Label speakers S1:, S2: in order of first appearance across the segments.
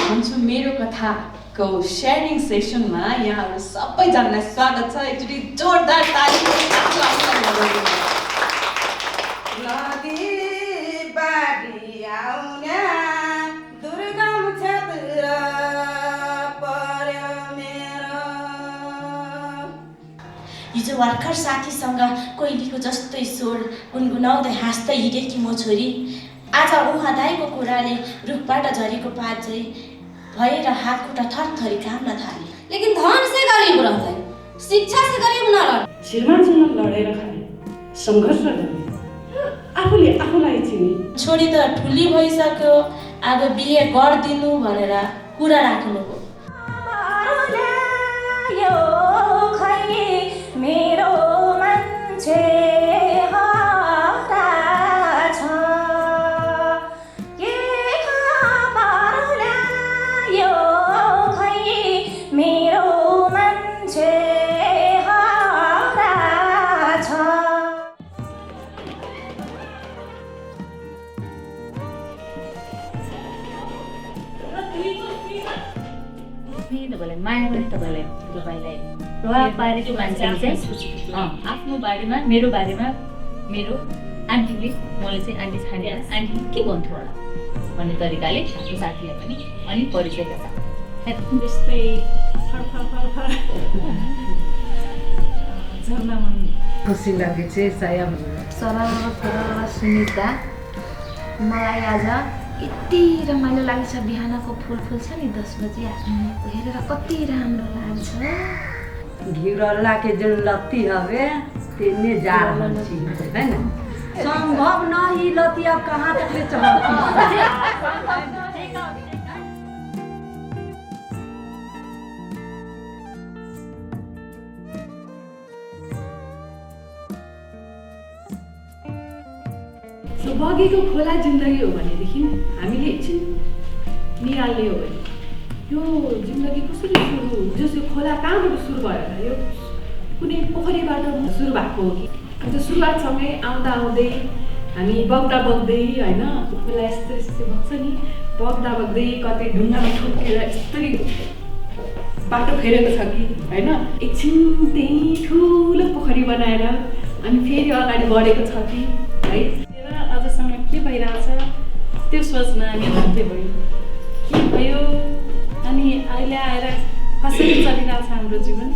S1: भन्छु मेरो कथाको सेयरिङ सेसनमा यहाँहरू सबैजनालाई स्वागत छ। एकचोटि जोरदार तालीको साथ स्वागत गर्नु।
S2: नदी बाढी आउना दुर्गम क्षेत्र पर्यो मेरो।
S3: हिजो भर्खर साथीसँग कोइलीको जस्तै स्वर गुनगुनाउँदै हाँस्दै हिँडेकी म छोरी आज उहाँ दाइको कुराले रुखबाट झरेको पात झै भएर हातखुट्टा थरथरी काम्न थाले।
S4: लेकिन धन से गरीब रहते, शिक्षा से गरीब न रह।
S5: श्रीमानसँग लडेर खाने, सङ्घर्ष गर्ने, आफूले आफूलाई चिने।
S3: छोरी त ठुली भइसक्यो, अब बिहे गर्दिनु भनेर कुरा राख्नु हो।
S4: मेरो मान्छे
S6: माया पनि तपाईँलाई तपाईँलाई प्रभाव पारेको मान्छेले चाहिँ आफ्नो बारेमा मेरो बारेमा मेरो आन्टीले मलाई चाहिँ आन्टी छानेर आन्टी के भन्थ्यो होला भन्ने तरिकाले आफ्नो साथीलाई पनि अनि परिचय गर्छ।
S5: त्यस्तै झर्नामा
S7: खुसी लागेको चाहिँ
S8: सरल सुनिता मलाई आज यति रमाइलो लाग्छ। बिहानको फुल छ नि 10 बजे हेरेर कति राम्रो लाग्छ।
S7: घिउरल्ला के जुन लत्ती हवे तेने जा छी है ना संभव नहीं लत्ती अब कहाँ तक ले चढ़ती।
S5: बगेको खोला जिन्दगी हो भनेदेखि हामीले एकछिन निहाल्ने हो भने यो जिन्दगी कसरी सुरु जस यो खोला कहाँबाट सुरु भयो होला, यो कुनै पोखरीबाट सुरु भएको हो कि अन्त सुरुवातसँगै आउँदा आउँदै हामी बग्दा बग्दै होइन खोला यस्तो यस्तो बग्छ नि बग्दा बग्दै कतै ढुङ्गामा ठोकेर यस्तरी बाटो फेरेको छ कि होइन एकछिन त्यही ठुलो पोखरी बनाएर अनि फेरि अगाडि बढेको छ कि है आजसम्म के भइरहेछ त्यो सोच्न हामी बाध्य भयो के भयो अनि अहिले आएर कसरी चलिरहेछ हाम्रो जीवन।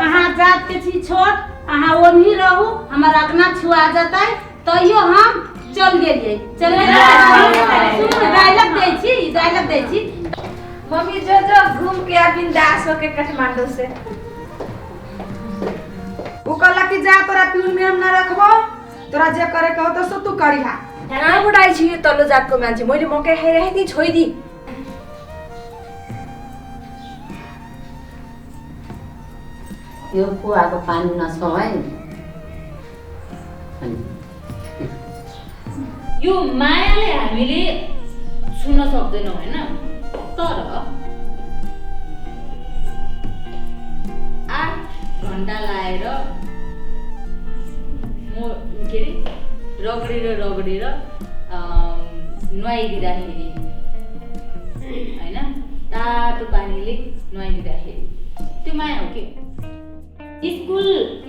S9: अहाँ जात के छी छोट अहाँ ओनही रहू हमारा अगना छुआ जाता है तैयो हम चल गेलिए डायलॉग दै छी
S8: मम्मी जो घूम के बिंदास होके काठमांडू से
S2: वो कहला कि जा तोरा प्यून में हम न रखबो तोरा जे करे कहो तो सो तू करिहा।
S8: कहाँ बुढाइ छी यो तल्लो जातको मान्छे मैले मकै खाइरहेको थिएँ छोइदी।
S10: यो कुवाको पानी नछौ है।
S6: यो मायाले हामीले छुन सक्दैनौँ होइन, तर 8 घण्टा लाएर के अरे रगडेर नुहाइदिँदाखेरि होइन तातो पानीले नुहाइदिँदाखेरि त्यो माया हो के।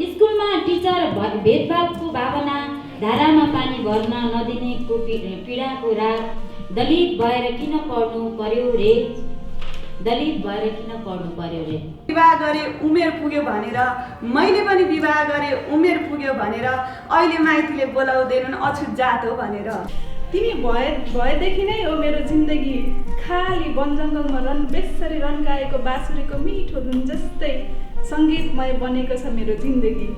S11: स्कुलमा टिचर भेदभावको भावना धारामा पानी भर्न नदिनेको पीडाको रात दलित भएर किन पढ्नु पर्यो रे।
S2: विवाह गरे उमेर पुग्यो भनेर मैले पनि विवाह गरे उमेर पुग्यो भनेर अहिले माइतीले बोलाउँदैनन् अछुत जात हो भनेर।
S5: तिमी भएदेखि नै हो मेरो जिन्दगी खाली वन जङ्गलमा बेसरी रन्काएको बाँसुरीको मिठो धुन जस्तै सङ्गीतमय बनेको छ मेरो जिन्दगी।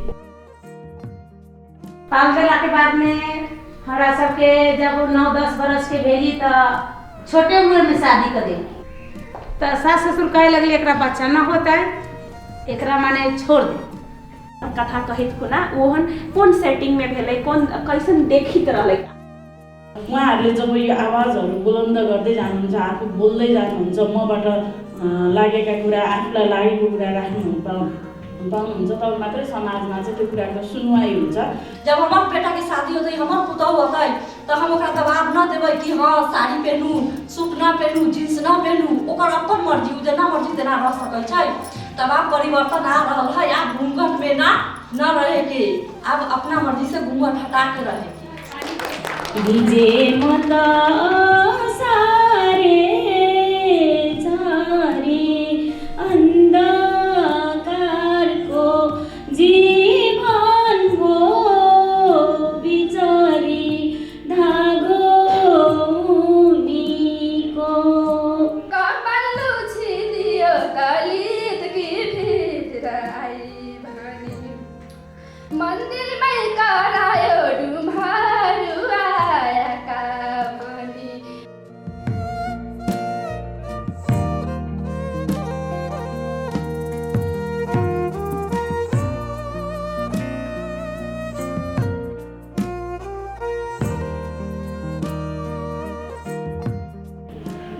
S9: 5 साल के बाद में हमरा सबके जब 9-10 बरस के भेली तो छोटे उम्र में शादी कर दे तो सास ससुर कहे लगले एकरा बच्चा न होता है एकरा माने छोड़ दे।
S4: कथा कहित कुना ओहन कोन सेटिङ में भेलै कोन कैसन देखित रहलै।
S5: उहाँहरूले जब यो आवाजहरू बुलन्द गर्दै जानुहुन्छ आफू बोल्दै जानुहुन्छ मबाट लागेका कुरा आफूलाई लागेको कुरा
S12: दम हुन्छ तब मात्रै समाजमा चाहिँ त्यो कुराको सुनवाई हुन्छ।
S13: जब हमार बेटा के शादी होते हमार पुतौ होते तो हम ओकरा दबाव न देबै कि हाँ साड़ी पहनू, सूट न पहनू, जींस न पहनू, ओकर अपन मर्जी, उ जेना मर्जी तेना रह सकै छै। तब आप परिवर्तन आ रहल है, आप घूंघट में न रहे के, अब अपना मर्जी से घूंघट हटा के रहे के।
S12: भिजे मत सारे झारी अंधकारको जीवन हो बिचारी धागो उनीको।
S14: कमल्लु छिदियो दलित की भित्राई भनी मन्दिरमै करायो डुम्हारु आएका भनी।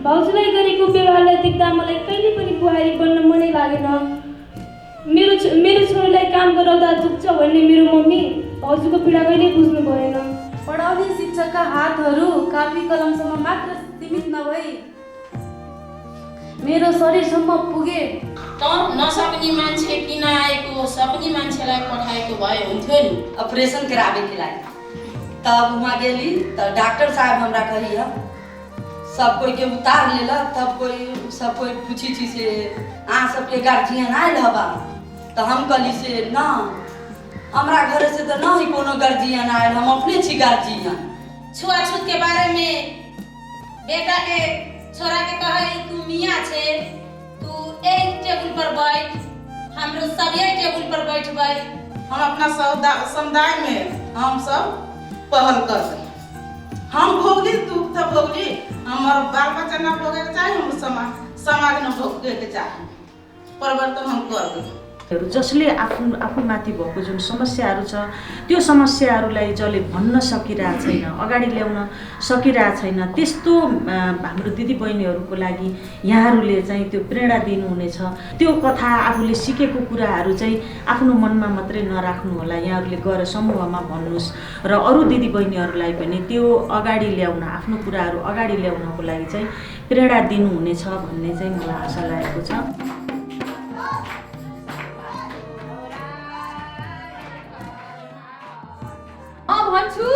S12: भाउजूलाई गरेको व्यवहारलाई देख्दा मलाई कहिले पनि बुहारी बन्न मनै लागेन। मेरो छोरीलाई काम गराउँदा दुख्छ भन्ने मेरो मम्मी भाउजूको पीडा कहिले बुझ्नु भएन।
S2: पढाउने शिक्षकका हातहरू कापी कलमसम्म मात्र सीमित नभई मेरो शरीरसम्म पुगे।
S3: त नसक्ने मान्छे किन आएको, सक्ने मान्छेलाई पठाएको भए हुन्थ्यो नि।
S13: ऑपरेशन करावे के लायक तब वहाँ गेली तो डॉक्टर साहब हमरा कहिया सब कोई के उतार लेला, तब सब कोई पूछी थी से अहाँ सबके गार्जियन आयल हवा, तो हम कहली से ना हमरा घर से तो ना ही कोनो गार्जियन आयल, हम अपने छी गार्जियन।
S9: छुआछूत के बारे में बेटा के छोरा के कहे तू मियाँ छे, तू एक टेबुल पर बैठ, हमरो सब एक टेबुल पर बैठबै।
S15: हम अपना समुदाय में हम सब पहल कर रहे, हम भोगली दुख तो भोगली, हमार बाल बच्चा न भोगे के चाहिए, हम समाज न भोगे के चाहिए, परिवर्तन हम कर दें।
S16: जसले आफू माथि भएको जुन समस्याहरू छ त्यो समस्याहरूलाई जसले भन्न सकिरहेको छैन, अगाडि ल्याउन सकिरहेको छैन, त्यस्तो हाम्रो दिदीबहिनीहरूको लागि यहाँहरूले चाहिँ त्यो प्रेरणा दिनुहुनेछ। त्यो कथा आफूले सिकेको कुराहरू चाहिँ आफ्नो मनमा मात्रै नराख्नु होला, यहाँहरूले गएर समूहमा भन्नुहोस् र अरू दिदीबहिनीहरूलाई पनि त्यो अगाडि ल्याउन, आफ्नो कुराहरू अगाडि ल्याउनको लागि चाहिँ प्रेरणा दिनुहुनेछ भन्ने चाहिँ मलाई आशा लागेको छ।
S14: भन्छु